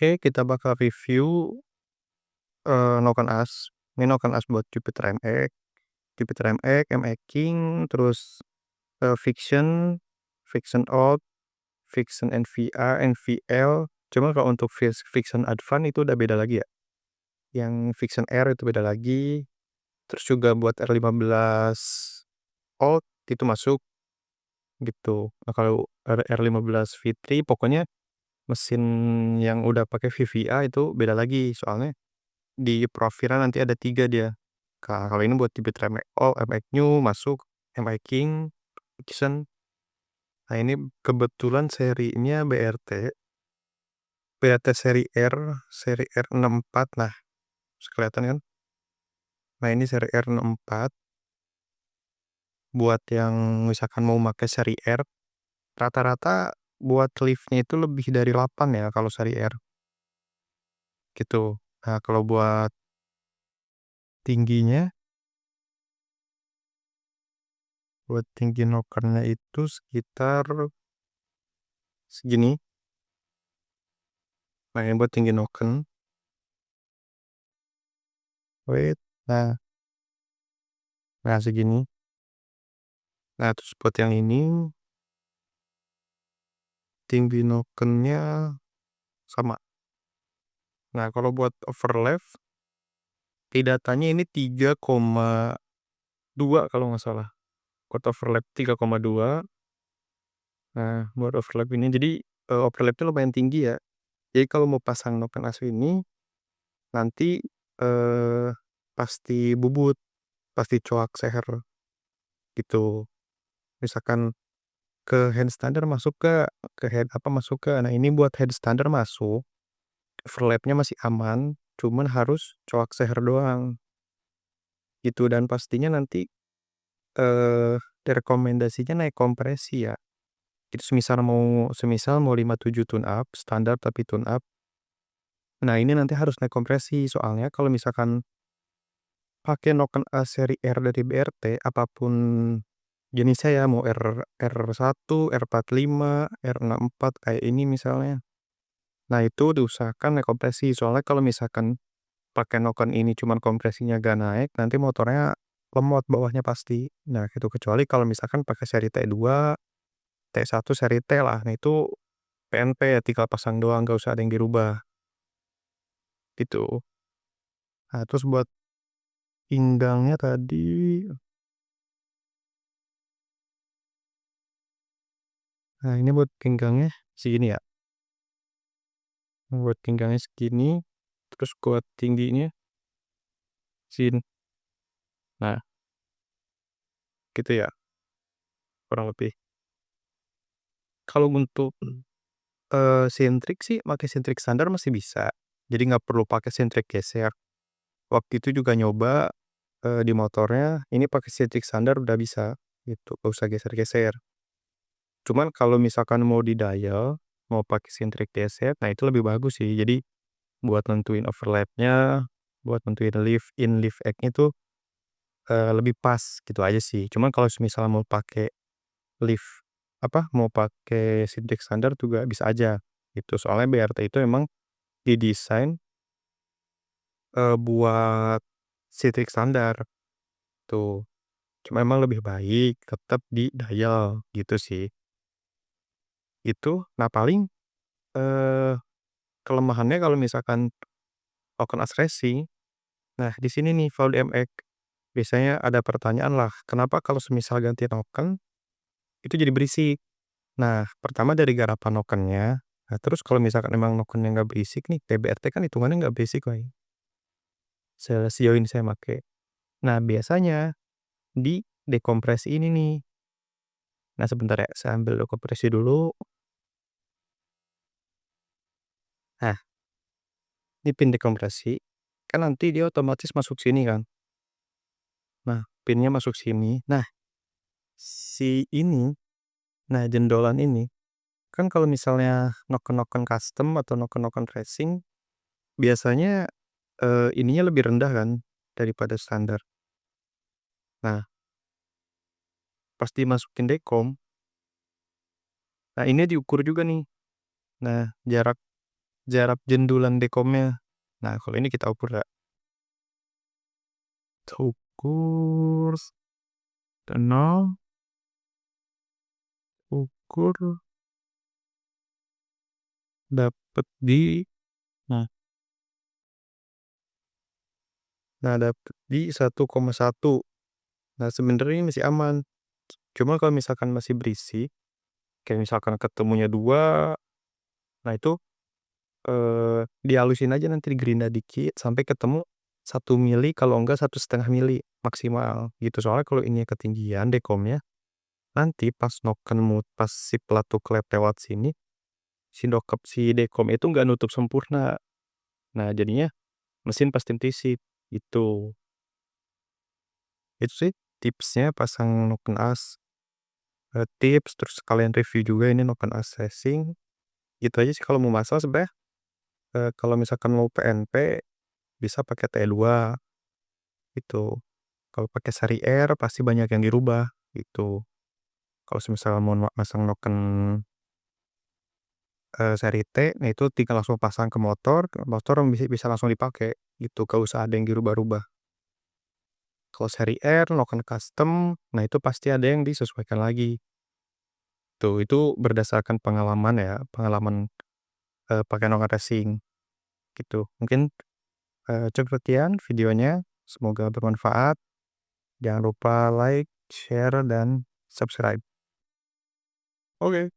Oke, kita bakal review, Noken As. Ini Noken As buat Jupiter MX, MX King, terus, Fiction, Fiction Old, Fiction NVR, NVL. Cuma kalau untuk Fiction Advance itu udah beda lagi ya. Yang Fiction R itu beda lagi. Terus juga buat R15 Old itu masuk gitu. Nah, kalau R15 V3 pokoknya mesin yang udah pakai VVA itu beda lagi, soalnya di Profira nanti ada 3 dia. Kalau ini buat Jupiter MX MX New masuk, MX King, Fiction. Nah, ini kebetulan serinya BRT seri R64. Nah, kelihatan kan? Nah, ini seri R64. Buat yang misalkan mau pakai seri R, rata-rata buat liftnya itu lebih dari 8 ya kalau seri R, gitu. Nah, kalau buat tingginya, buat tinggi nokernya itu sekitar segini. Nah, ini buat tinggi noken. Wait, nah, segini. Nah, terus buat yang ini tinggi nokennya sama. Nah, kalau buat overlap di datanya ini 3,2 kalau nggak salah. Buat overlap 3,2. Nah, buat overlap ini jadi, overlapnya lumayan tinggi ya. Jadi kalau mau pasang noken asli ini nanti, pasti bubut, pasti coak seher gitu. Misalkan ke head standar masuk ke head apa masuk ke. Nah, ini buat head standar masuk, overlapnya masih aman, cuman harus coak seher doang gitu. Dan pastinya nanti, direkomendasinya naik kompresi ya. Itu semisal mau 57 tune up, standar tapi tune up. Nah, ini nanti harus naik kompresi, soalnya kalau misalkan pakai Noken A seri R dari BRT, apapun jenisnya ya, mau R1, R45, R64 kayak ini misalnya. Nah, itu diusahakan naik kompresi, soalnya kalau misalkan pakai Noken ini cuman kompresinya gak naik, nanti motornya lemot bawahnya pasti. Nah, gitu. Kecuali kalau misalkan pakai seri T2, T1 seri T lah. Nah, itu PNP ya, tinggal pasang doang, gak usah ada yang dirubah gitu. Nah, terus buat pinggangnya tadi, nah ini buat pinggangnya segini ya. Buat pinggangnya segini, terus buat tingginya segini. Nah, gitu ya, kurang lebih. Kalau untuk, sentrik sih pakai sentrik standar masih bisa. Jadi nggak perlu pakai sentrik geser. Waktu itu juga nyoba, di motornya ini pakai sentrik standar udah bisa gitu, nggak usah geser-geser. Cuman kalau misalkan mau di dial, mau pakai sentrik geser, nah itu lebih bagus sih. Jadi buat nentuin overlapnya, buat nentuin lift in, lift out itu, lebih pas gitu aja sih. Cuman kalau misalnya mau pakai lift mau pakai sintrik standar juga bisa aja gitu. Soalnya BRT itu emang didesain, buat sintrik standar tuh. Cuma emang lebih baik tetap di dial gitu sih. Itu, nah paling, eee, kelemahannya kalau misalkan token as racing, nah di sini nih Valve MX. Biasanya ada pertanyaan lah, kenapa kalau semisal ganti token itu jadi berisik? Nah, pertama dari garapan nokennya, nah terus kalau misalkan emang nokennya nggak berisik nih, TBRT kan hitungannya nggak berisik, Kak, sejauh ini saya make. Nah, biasanya di dekompresi ini nih. Nah, sebentar ya, saya ambil dekompresi dulu. Nah, ini pin dekompresi, kan nanti dia otomatis masuk sini kan. Nah, pinnya masuk sini. Nah, si ini, nah jendolan ini, kan kalau misalnya noken-noken custom atau noken-noken racing, biasanya, ininya lebih rendah kan daripada standar. Nah, pas dimasukin dekom, nah ini diukur juga nih. Nah, jarak jarak jendulan dekomnya. Nah, kalau ini kita ukur ya. Kita ukur 0, ukur dapet di nah dapet di 1,1. Nah, sebenarnya ini masih aman. Cuma kalau misalkan masih berisik, kayak misalkan ketemunya 2, nah itu dihalusin aja nanti digerinda dikit sampai ketemu 1 mili, kalau enggak 1,5 mili maksimal gitu. Soalnya kalau ini ketinggian dekomnya, nanti pas pas si pelatu klep lewat sini, si dekom itu nggak nutup sempurna. Nah, jadinya mesin pasti berisik gitu. Itu sih tipsnya pasang noken as. Tips terus kalian review juga ini noken as racing. Gitu aja sih kalau mau masang sebenarnya. Kalau misalkan mau PNP bisa pakai T2 gitu. Kalau pakai seri R pasti banyak yang dirubah gitu. Kalau semisal mau masang noken seri T, nah itu tinggal langsung pasang ke motor bisa bisa langsung dipakai gitu, gak usah ada yang dirubah-rubah. Kalau seri R noken custom, nah itu pasti ada yang disesuaikan lagi. Tuh, itu berdasarkan pengalaman ya, pengalaman pakai noken racing gitu. Mungkin cukup sekian videonya, semoga bermanfaat. Jangan lupa like, share, dan subscribe. Oke.